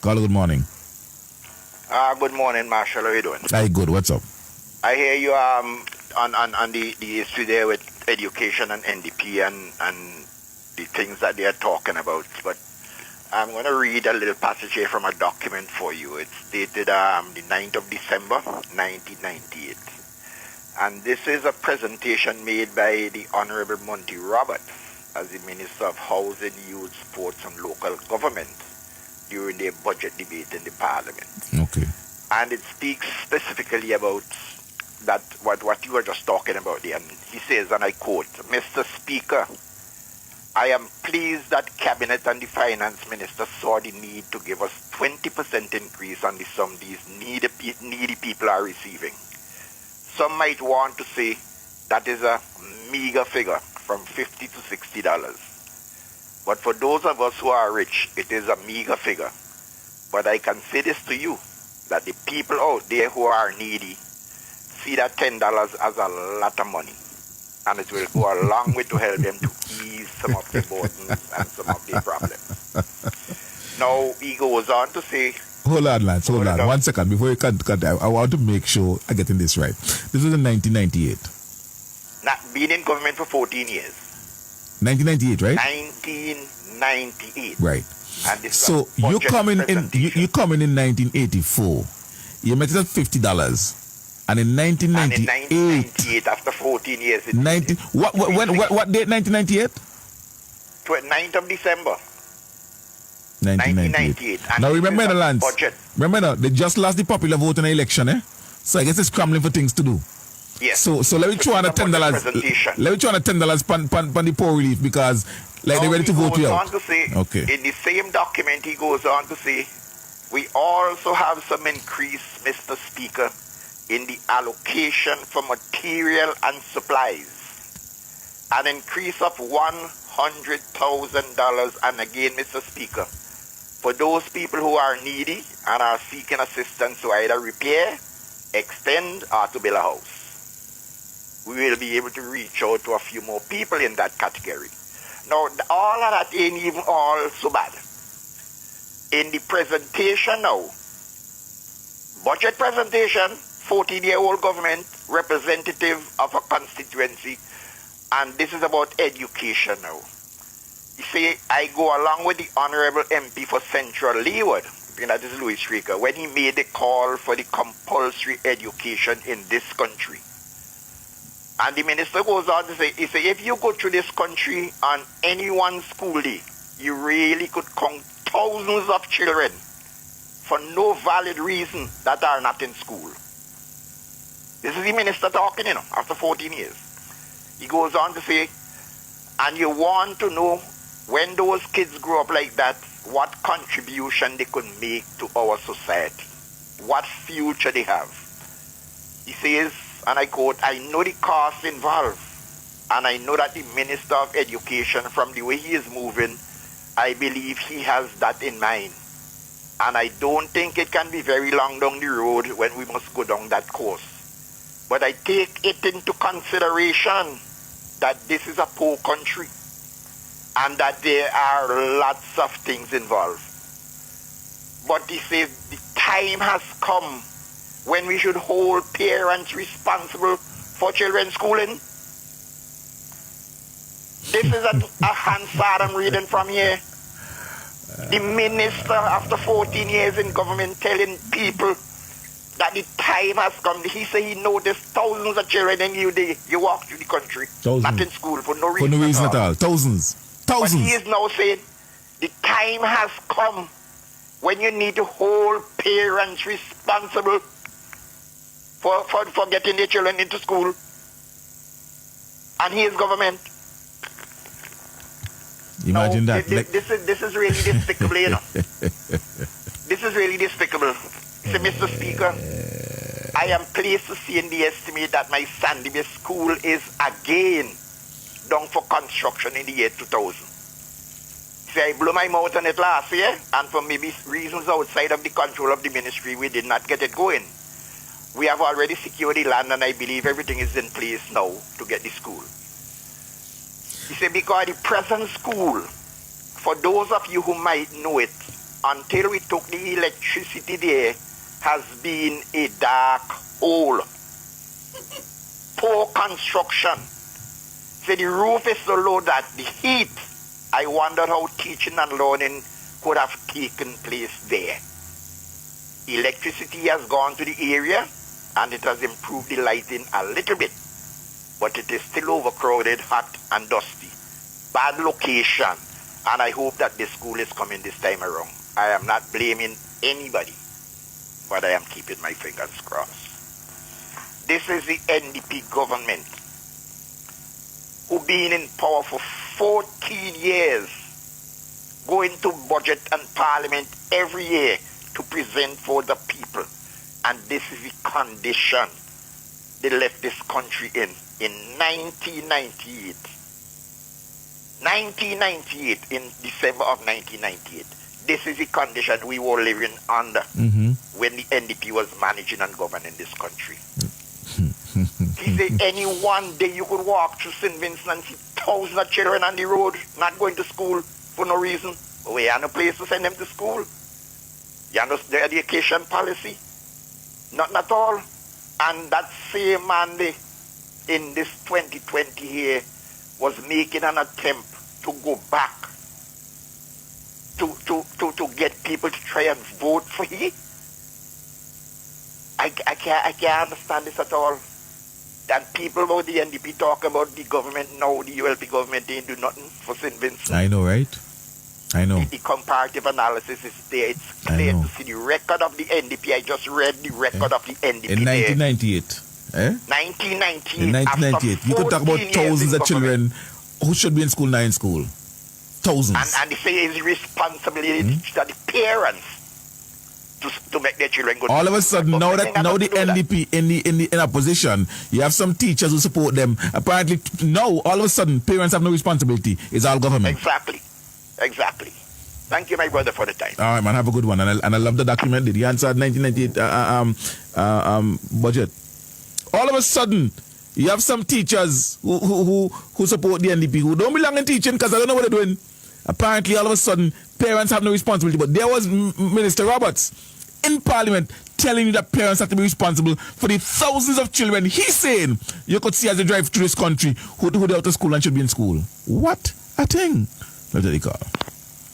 Carl, good morning. Good morning, Marshall. How are you doing? Hi, good. What's up? I hear you on the issue there with education and NDP and the things that they are talking about. But I'm going to read a little passage here from a document for you. It's dated the 9th of December, 1998. And this is a presentation made by the Honorable Monty as the Minister of Housing, Youth, Sports and Local Government during their budget debate in the Parliament. Okay. And it speaks specifically about that what you were just talking about there. And he says, and I quote, Mr. Speaker, I am pleased that Cabinet and the Finance Minister saw the need to give us 20% increase on the sum these needy people are receiving. Some might want to say that is a meager figure from $50 to $60. But for those of us who are rich, it is a meager figure. But I can say this to you, that the people out there who are needy see that $10 as a lot of money. And it will go a long way to help them to ease some of their burdens and some of their problems. Now, he goes on to say... Hold on, Lance. Hold on. 1 second. Before you cut, I want to make sure I'm getting this right. This was in 1998. Been in government for 14 years. 1998, right? 1998. Right. And this so you coming in 1984. You met it at $50. And in 1998, after 14 years, what date? 1998? 9th of December. 1998. Now remember the lands. Remember now, they just lost the popular vote in the election, eh? So I guess it's scrambling for things to do. Yes. So let me try on $10. Let me try on $10 pan the poor relief because they're ready to vote you out. Okay. In the same document, he goes on to say, we also have some increase, Mr. Speaker, in the allocation for material and supplies. An increase of $100,000. And again, Mr. Speaker, for those people who are needy and are seeking assistance to either repair, extend, or to build a house. We will be able to reach out to a few more people in that category. Now, all of that ain't even all so bad. In the presentation now, budget presentation, 14-year-old government, representative of a constituency, and this is about education now. You see, I go along with the Honorable MP for Central Leeward, that is Louis Schraker, when he made the call for the compulsory education in this country. And the minister goes on to say, if you go through this country on any one school day, you really could count thousands of children for no valid reason that are not in school. This is the minister talking, after 14 years. He goes on to say, and you want to know when those kids grow up like that, what contribution they could make to our society, what future they have. He says, and I quote, I know the costs involved, and I know that the Minister of Education, from the way he is moving, I believe he has that in mind. And I don't think it can be very long down the road when we must go down that course. But I take it into consideration that this is a poor country and that there are lots of things involved. But he says the time has come when we should hold parents responsible for children's schooling. This is a Hansard I'm reading from here. The minister, after 14 years in government, telling people that the time has come. He said he noticed thousands of children in you walk through the country, not in school, for no reason at all. Thousands. But he is now saying the time has come when you need to hold parents responsible for getting their children into school. And he is government. Imagine now, that. This is really despicable, This is really despicable. So, Mr. Speaker, I am pleased to see in the estimate that my Sandy Bay school is again down for construction in the year 2000. See, I blew my mouth on it last year, and for maybe reasons outside of the control of the ministry, we did not get it going. We have already secured the land, and I believe everything is in place now to get the school. You see, because the present school, for those of you who might know it, until we took the electricity there, has been a dark hole. Poor construction. So the roof is so low that the heat, I wondered how teaching and learning could have taken place there. Electricity has gone to the area and it has improved the lighting a little bit, but it is still overcrowded, hot and dusty. Bad location, and I hope that the school is coming this time around. I am not blaming anybody, but I am keeping my fingers crossed. This is the NDP government who been in power for 14 years, going to budget and parliament every year to present for the people. And this is the condition they left this country in 1998. 1998, in December of 1998. This is the condition we were living under when the NDP was managing and governing this country. He said any one day you could walk through St. Vincent and see thousands of children on the road not going to school for no reason. We have no place to send them to school. You understand the education policy? Nothing at all. And that same man in this 2020 here was making an attempt to go back to get people to try and vote for him. I can't understand this at all. And people about the NDP talk about the government now, the ULP government ain't do nothing for St. Vincent. I know, right? I know. The comparative analysis is there. It's clear to see the record of the NDP. I just read the record of the NDP in 1998. Eh? 1998. In 1998. You could talk about thousands of children who should be in school, not in school. Thousands. And they say it's responsibility to the parents to make their children go to all of a sudden, now the NDP in opposition, you have some teachers who support them. Apparently, now, all of a sudden, parents have no responsibility. It's all government. Exactly. Thank you, my brother, for the time. All right, man, have a good one. And I love the document. The answer 1998 budget. All of a sudden, you have some teachers who support the NDP who don't belong in teaching because I don't know what they're doing. Apparently, all of a sudden, parents have no responsibility. But there was Minister Roberts in Parliament telling you that parents have to be responsible for the thousands of children he's saying you could see as they drive through this country who are out of school and should be in school. What a thing. Let's take a call.